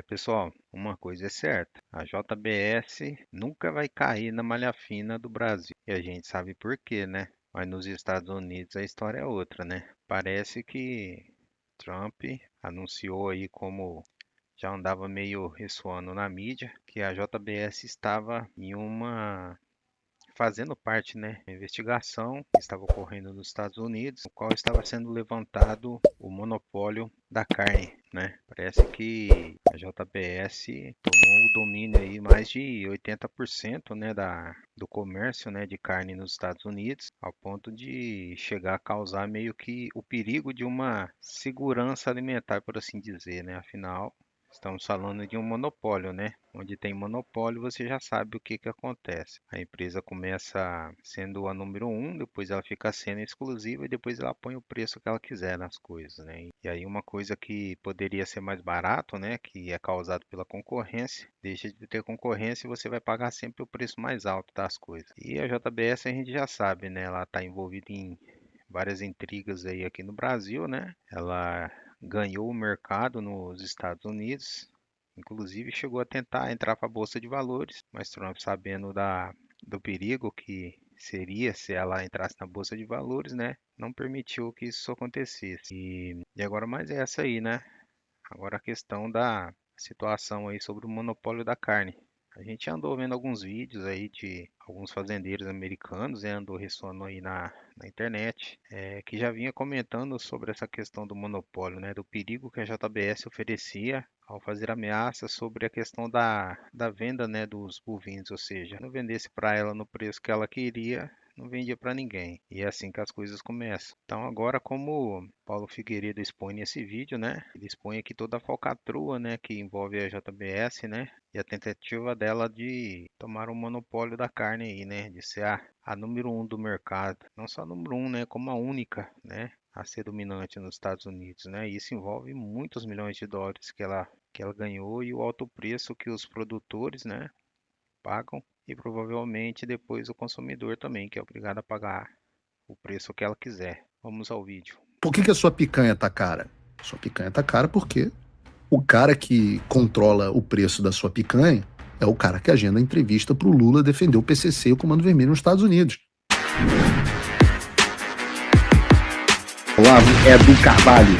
Pessoal, uma coisa é certa, a JBS nunca vai cair na malha fina do Brasil. E a gente sabe por quê, né? Mas nos Estados Unidos a história é outra, né? Parece que Trump anunciou aí como já andava meio ressoando na mídia, que a JBS estava em uma fazendo parte, né, da investigação que estava ocorrendo nos Estados Unidos, no qual estava sendo levantado o monopólio da carne, né? Parece que a JBS tomou o domínio aí mais de 80%, né, do comércio, né, de carne nos Estados Unidos, ao ponto de chegar a causar meio que o perigo de uma segurança alimentar, por assim dizer, né? Afinal, estamos falando de um monopólio, né? Onde tem monopólio, você já sabe o que que acontece. A empresa começa sendo a número um, depois ela fica sendo exclusiva e depois ela põe o preço que ela quiser nas coisas, né? E aí uma coisa que poderia ser mais barato, né? Que é causado pela concorrência, deixa de ter concorrência e você vai pagar sempre o preço mais alto das coisas. E a JBS a gente já sabe, né? Ela está envolvida em várias intrigas aí aqui no Brasil, né? Ela ganhou o mercado nos Estados Unidos, inclusive chegou a tentar entrar para a Bolsa de Valores, mas Trump, sabendo do perigo que seria se ela entrasse na Bolsa de Valores, né, não permitiu que isso acontecesse. E agora mais é essa aí, né? Agora a questão da situação aí sobre o monopólio da carne. A gente andou vendo alguns vídeos aí de alguns fazendeiros americanos, né, andou ressoando aí na internet, que já vinha comentando sobre essa questão do monopólio, né, do perigo que a JBS oferecia ao fazer ameaças sobre a questão da venda, né, dos bovinos, ou seja, não vendesse para ela no preço que ela queria, não vendia para ninguém. E é assim que as coisas começam. Então agora, como Paulo Figueiredo expõe nesse vídeo, né, ele expõe aqui toda a falcatrua, né, que envolve a JBS, né, e a tentativa dela de tomar o monopólio da carne aí, né, de ser a número um do mercado. Não só a número um, né, como a única, né, a ser dominante nos Estados Unidos, né? E isso envolve muitos milhões de dólares que ela ganhou e o alto preço que os produtores, né, pagam e provavelmente depois o consumidor também, que é obrigado a pagar o preço que ela quiser. Vamos ao vídeo. Por que a sua picanha tá cara? Sua picanha tá cara porque o cara que controla o preço da sua picanha é o cara que agenda a entrevista pro Lula defender o PCC e o Comando Vermelho nos Estados Unidos. Olá, é do Carvalho.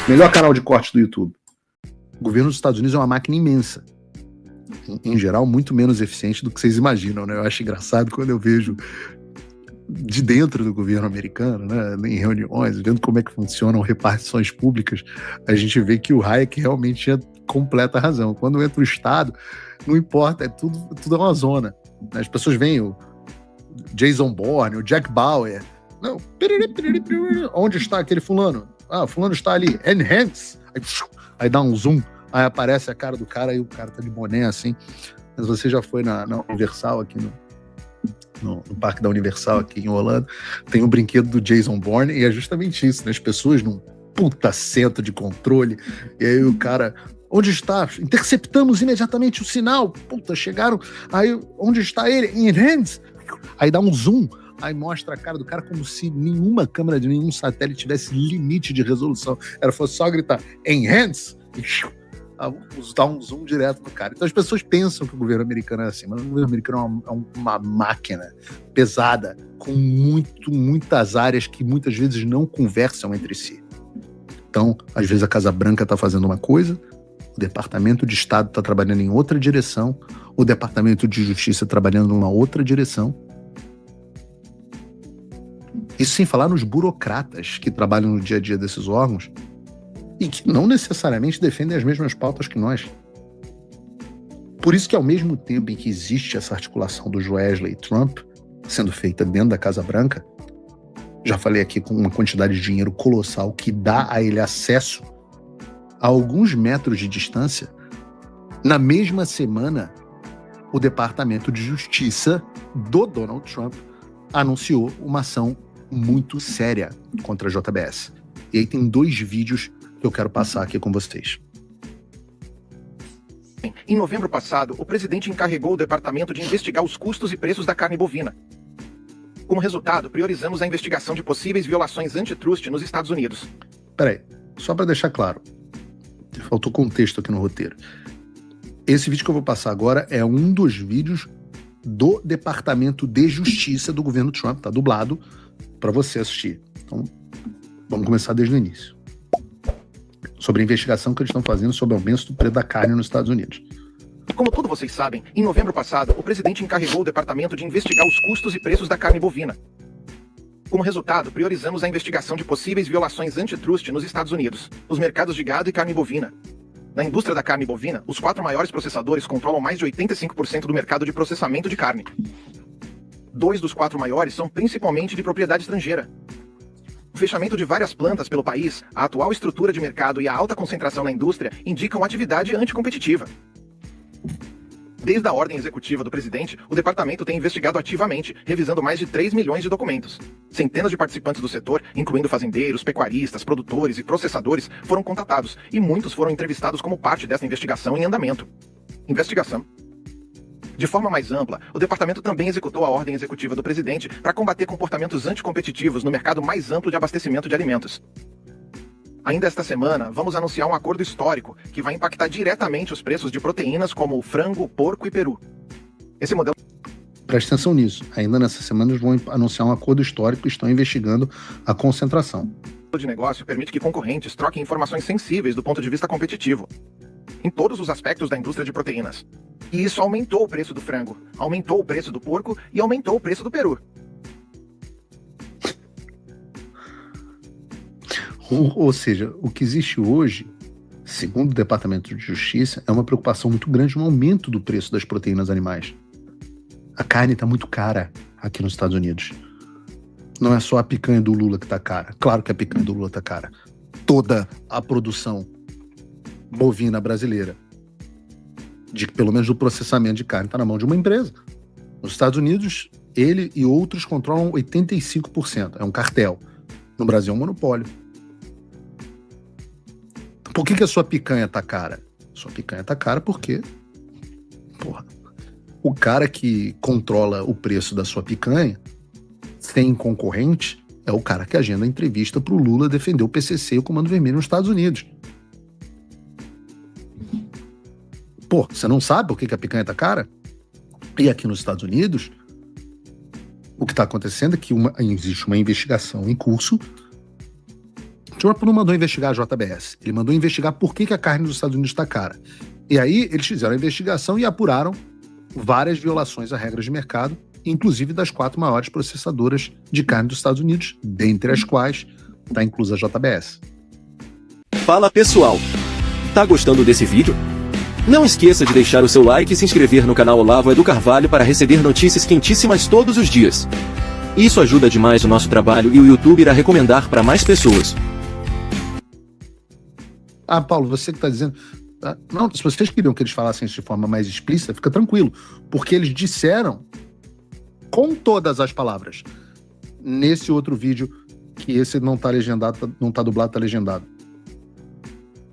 Melhor canal de corte do YouTube. O governo dos Estados Unidos é uma máquina imensa. Em geral, muito menos eficiente do que vocês imaginam, né? Eu acho engraçado quando eu vejo de dentro do governo americano, né, em reuniões, vendo como é que funcionam repartições públicas, a gente vê que o Hayek realmente tinha completa razão. Quando entra o Estado, não importa, tudo é uma zona. As pessoas veem o Jason Bourne, o Jack Bauer. Não, onde está aquele fulano? Ah, o fulano está ali, enhance. Aí dá um zoom, aí aparece a cara do cara e o cara tá de boné assim. Mas você já foi na Universal aqui no Parque da Universal aqui em Orlando, tem o brinquedo do Jason Bourne e é justamente isso, né? As pessoas num puta centro de controle e aí o cara, onde está? Interceptamos imediatamente o sinal, puta, chegaram, aí onde está ele? In hands. Aí dá um zoom, aí mostra a cara do cara como se nenhuma câmera de nenhum satélite tivesse limite de resolução, era fosse só gritar in hands e dar um zoom direto no cara. Então as pessoas pensam que o governo americano é assim, mas o governo americano é uma máquina pesada, com muitas áreas que muitas vezes não conversam entre si. Então, às vezes a Casa Branca está fazendo uma coisa, o Departamento de Estado está trabalhando em outra direção, o Departamento de Justiça trabalhando numa outra direção. Isso sem falar nos burocratas que trabalham no dia a dia desses órgãos, e que não necessariamente defendem as mesmas pautas que nós. Por isso que ao mesmo tempo em que existe essa articulação do Joesley e Trump sendo feita dentro da Casa Branca, já falei aqui com uma quantidade de dinheiro colossal que dá a ele acesso a alguns metros de distância, na mesma semana o Departamento de Justiça do Donald Trump anunciou uma ação muito séria contra a JBS. E aí tem 2 vídeos que eu quero passar aqui com vocês. Em novembro passado, o presidente encarregou o departamento de investigar os custos e preços da carne bovina. Como resultado, priorizamos a investigação de possíveis violações antitrust nos Estados Unidos. Peraí, só para deixar claro. Faltou contexto aqui no roteiro. Esse vídeo que eu vou passar agora é um dos vídeos do Departamento de Justiça do governo Trump, tá dublado para você assistir. Então, vamos começar desde o início. Sobre a investigação que eles estão fazendo sobre o aumento do preço da carne nos Estados Unidos. Como todos vocês sabem, em novembro passado, o presidente encarregou o departamento de investigar os custos e preços da carne bovina. Como resultado, priorizamos a investigação de possíveis violações antitrust nos Estados Unidos, nos mercados de gado e carne bovina. Na indústria da carne bovina, os 4 maiores processadores controlam mais de 85% do mercado de processamento de carne. 2 dos 4 maiores são principalmente de propriedade estrangeira. O fechamento de várias plantas pelo país, a atual estrutura de mercado e a alta concentração na indústria indicam atividade anticompetitiva. Desde a ordem executiva do presidente, o departamento tem investigado ativamente, revisando mais de 3 milhões de documentos. Centenas de participantes do setor, incluindo fazendeiros, pecuaristas, produtores e processadores, foram contatados e muitos foram entrevistados como parte dessa investigação em andamento. De forma mais ampla, o departamento também executou a ordem executiva do presidente para combater comportamentos anticompetitivos no mercado mais amplo de abastecimento de alimentos. Ainda esta semana, vamos anunciar um acordo histórico que vai impactar diretamente os preços de proteínas como frango, porco e peru. Esse modelo... Preste atenção nisso. Ainda nessa semana eles vão anunciar um acordo histórico e estão investigando a concentração. de negócio permite que concorrentes troquem informações sensíveis do ponto de vista competitivo, em todos os aspectos da indústria de proteínas. E isso aumentou o preço do frango, aumentou o preço do porco e aumentou o preço do peru. Ou seja, o que existe hoje, segundo o Departamento de Justiça, é uma preocupação muito grande no aumento do preço das proteínas animais. A carne está muito cara aqui nos Estados Unidos. Não é só a picanha do Lula que está cara. Claro que a picanha do Lula está cara. Toda a produção bovina brasileira, pelo menos do processamento de carne, está na mão de uma empresa. Nos Estados Unidos, ele e outros controlam 85%. É um cartel. No Brasil é um monopólio. Por que a sua picanha tá cara? Sua picanha tá cara porque, o cara que controla o preço da sua picanha, sem concorrente, é o cara que agenda a entrevista pro Lula defender o PCC e o Comando Vermelho nos Estados Unidos. Você não sabe por que a picanha tá cara? E aqui nos Estados Unidos, o que está acontecendo é que existe uma investigação em curso. O Trump não mandou investigar a JBS, ele mandou investigar por que a carne dos Estados Unidos está cara. E aí eles fizeram a investigação e apuraram várias violações a regras de mercado, inclusive das 4 maiores processadoras de carne dos Estados Unidos, dentre as quais está inclusa a JBS. Fala pessoal, tá gostando desse vídeo? Não esqueça de deixar o seu like e se inscrever no canal Olavo Edu Carvalho para receber notícias quentíssimas todos os dias. Isso ajuda demais o nosso trabalho e o YouTube irá recomendar para mais pessoas. Paulo, você que está dizendo... Não, se vocês queriam que eles falassem isso de forma mais explícita, fica tranquilo, porque eles disseram com todas as palavras nesse outro vídeo, que esse não está legendado, não está dublado, está legendado.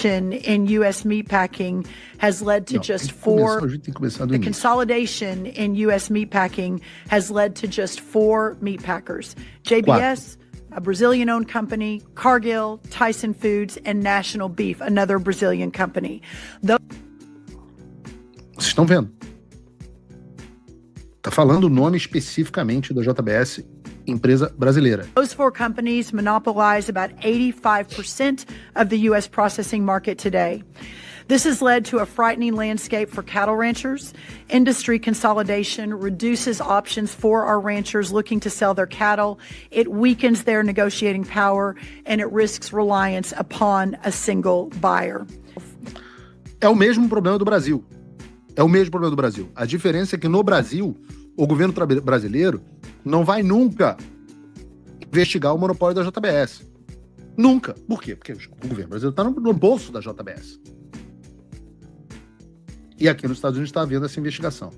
In U.S. meatpacking has led to just four. The consolidation in U.S. meatpacking has led to just 4 meatpackers: JBS, a Brazilian-owned company; Cargill, Tyson Foods, and National Beef, another Brazilian company. Vocês estão vendo? Tá falando o nome especificamente da JBS, empresa brasileira. Those 4 companies monopolize about 85% of the U.S. processing market today. This has led to a frightening landscape for cattle ranchers. Industry consolidation reduces options for our ranchers looking to sell their cattle. It weakens their negotiating power, and it risks reliance upon a single buyer. É o mesmo problema do Brasil. É o mesmo problema do Brasil. A diferença é que no Brasil, o governo brasileiro não vai nunca investigar o monopólio da JBS. Nunca. Por quê? Porque o governo brasileiro está no bolso da JBS. E aqui nos Estados Unidos está havendo essa investigação.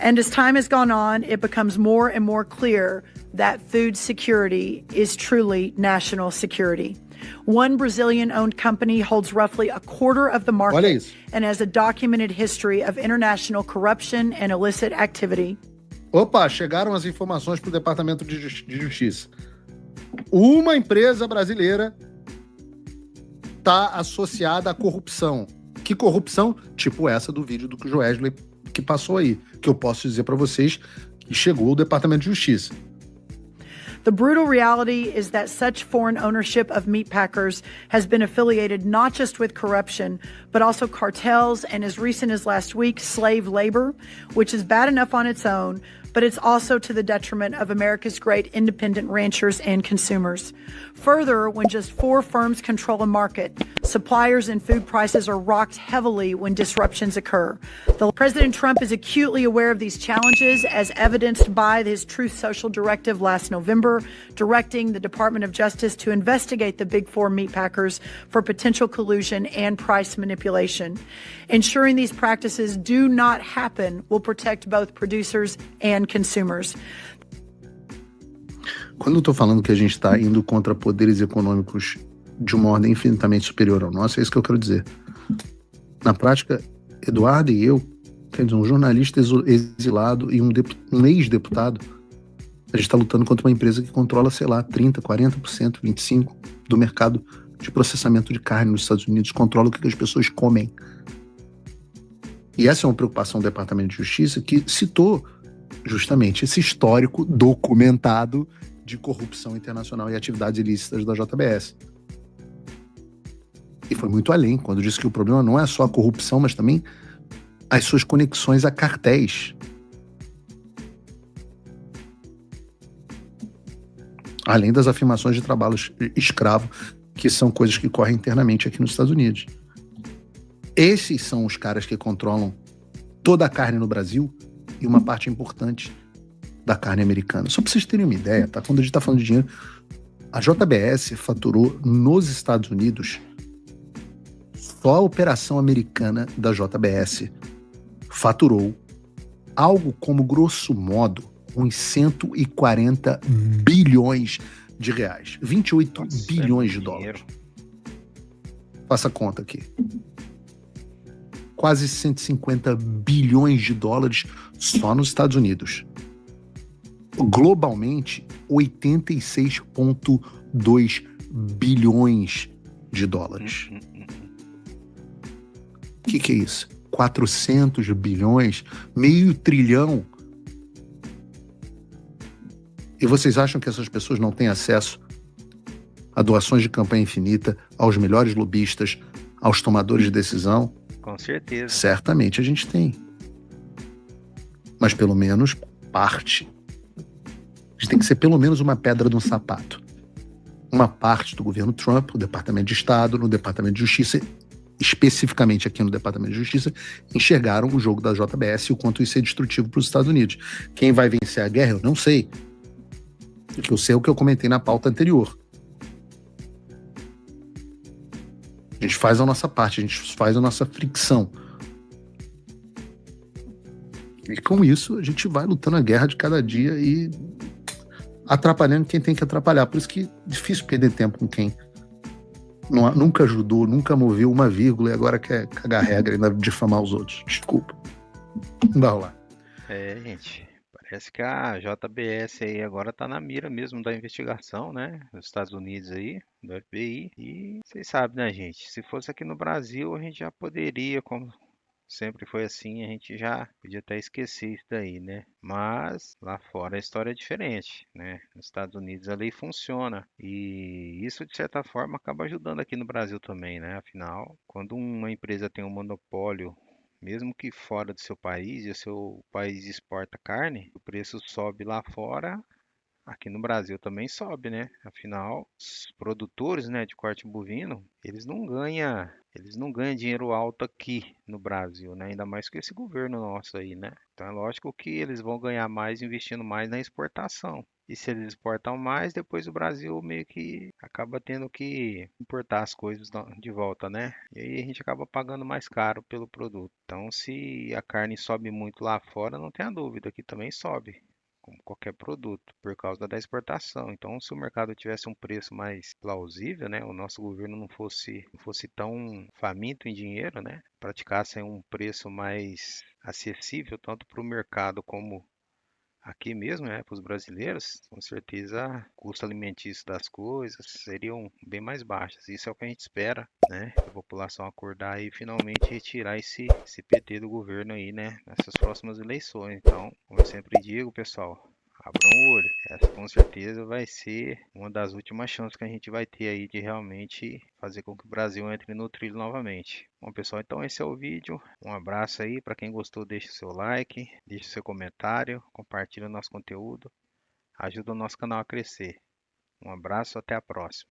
And as time has gone on, it becomes more and more clear that food security is truly national security. One Brazilian-owned company holds roughly a quarter of the market and has a documented history of international corruption and illicit activity. Opa, chegaram as informações para o Departamento de Justiça. Uma empresa brasileira está associada à corrupção. Que corrupção? Tipo essa do vídeo do Joesley que passou aí, que eu posso dizer para vocês que chegou ao Departamento de Justiça. The brutal reality is that such foreign ownership of meat packers has been affiliated not just with corruption, but also cartels and, as recent as last week, slave labor, which is bad enough on its own, but it's also to the detriment of America's great independent ranchers and consumers. Further, when just 4 firms control a market, suppliers and food prices are rocked heavily when disruptions occur. President Trump is acutely aware of these challenges, as evidenced by his Truth Social directive last November, directing the Department of Justice to investigate the Big Four meat packers for potential collusion and price manipulation. Ensuring these practices do not happen will protect both producers and consumers. Quando eu estou falando que a gente está indo contra poderes econômicos de uma ordem infinitamente superior ao nosso, é isso que eu quero dizer. Na prática, Eduardo e eu, quer dizer, um jornalista exilado e um ex-deputado, a gente está lutando contra uma empresa que controla, sei lá, 30%, 40%, 25% do mercado de processamento de carne nos Estados Unidos, controla o que as pessoas comem. E essa é uma preocupação do Departamento de Justiça, que citou justamente esse histórico documentado de corrupção internacional e atividades ilícitas da JBS. E foi muito além, quando disse que o problema não é só a corrupção, mas também as suas conexões a cartéis. Além das afirmações de trabalho escravo, que são coisas que correm internamente aqui nos Estados Unidos. Esses são os caras que controlam toda a carne no Brasil e uma parte importante da carne americana. Só para vocês terem uma ideia, tá? Quando a gente está falando de dinheiro, a JBS faturou nos Estados Unidos, só a operação americana da JBS faturou algo como, grosso modo, uns 140 bilhões de reais. 28 bilhões de dólares. Faça a conta aqui. Quase 150 bilhões de dólares só nos Estados Unidos. Globalmente, 86,2 bilhões de dólares. O que é isso? 400 bilhões, meio trilhão. E vocês acham que essas pessoas não têm acesso a doações de campanha infinita, aos melhores lobistas, aos tomadores de decisão? Com certeza. Certamente a gente tem. Mas pelo menos parte. A gente tem que ser pelo menos uma pedra no sapato. Uma parte do governo Trump, o Departamento de Estado, no Departamento de Justiça, especificamente aqui no Departamento de Justiça, enxergaram o jogo da JBS e o quanto isso é destrutivo para os Estados Unidos. Quem vai vencer a guerra, eu não sei. O que eu sei é o que eu comentei na pauta anterior. A gente faz a nossa parte, a gente faz a nossa fricção. E com isso, a gente vai lutando a guerra de cada dia e atrapalhando quem tem que atrapalhar. Por isso que é difícil perder tempo com quem nunca ajudou, nunca moveu uma vírgula e agora quer cagar regra e ainda difamar os outros. Desculpa. Não vai rolar. Gente, parece que a JBS aí agora tá na mira mesmo da investigação, né? Nos Estados Unidos aí, do FBI. E vocês sabem, né, gente? Se fosse aqui no Brasil, a gente já poderia, como sempre foi assim, a gente já podia até esquecer isso daí, né? Mas lá fora a história é diferente, né? Nos Estados Unidos a lei funciona e isso de certa forma acaba ajudando aqui no Brasil também, né? Afinal, quando uma empresa tem um monopólio, mesmo que fora do seu país, e o seu país exporta carne, o preço sobe lá fora, aqui no Brasil também sobe, né? Afinal, os produtores, né, de corte bovino, eles não ganham dinheiro alto aqui no Brasil, né? Ainda mais com esse governo nosso aí, né? Então é lógico que eles vão ganhar mais investindo mais na exportação. E se eles exportam mais, depois o Brasil meio que acaba tendo que importar as coisas de volta, né? E aí a gente acaba pagando mais caro pelo produto. Então, se a carne sobe muito lá fora, não tenha dúvida que também sobe, como qualquer produto, por causa da exportação. Então, se o mercado tivesse um preço mais plausível, né, o nosso governo não fosse tão faminto em dinheiro, né, praticasse um preço mais acessível tanto para o mercado como aqui mesmo, né, para os brasileiros, com certeza o custo alimentício das coisas seriam bem mais baixos. Isso é o que a gente espera, né? A população acordar e finalmente retirar esse PT do governo aí, né, nessas próximas eleições. Então, como eu sempre digo, pessoal, abram o olho. Essa com certeza vai ser uma das últimas chances que a gente vai ter aí de realmente fazer com que o Brasil entre no trilho novamente. Bom, pessoal, então esse é o vídeo. Um abraço aí. Para quem gostou, deixe o seu like, deixe o seu comentário, compartilhe o nosso conteúdo, ajuda o nosso canal a crescer. Um abraço, até a próxima.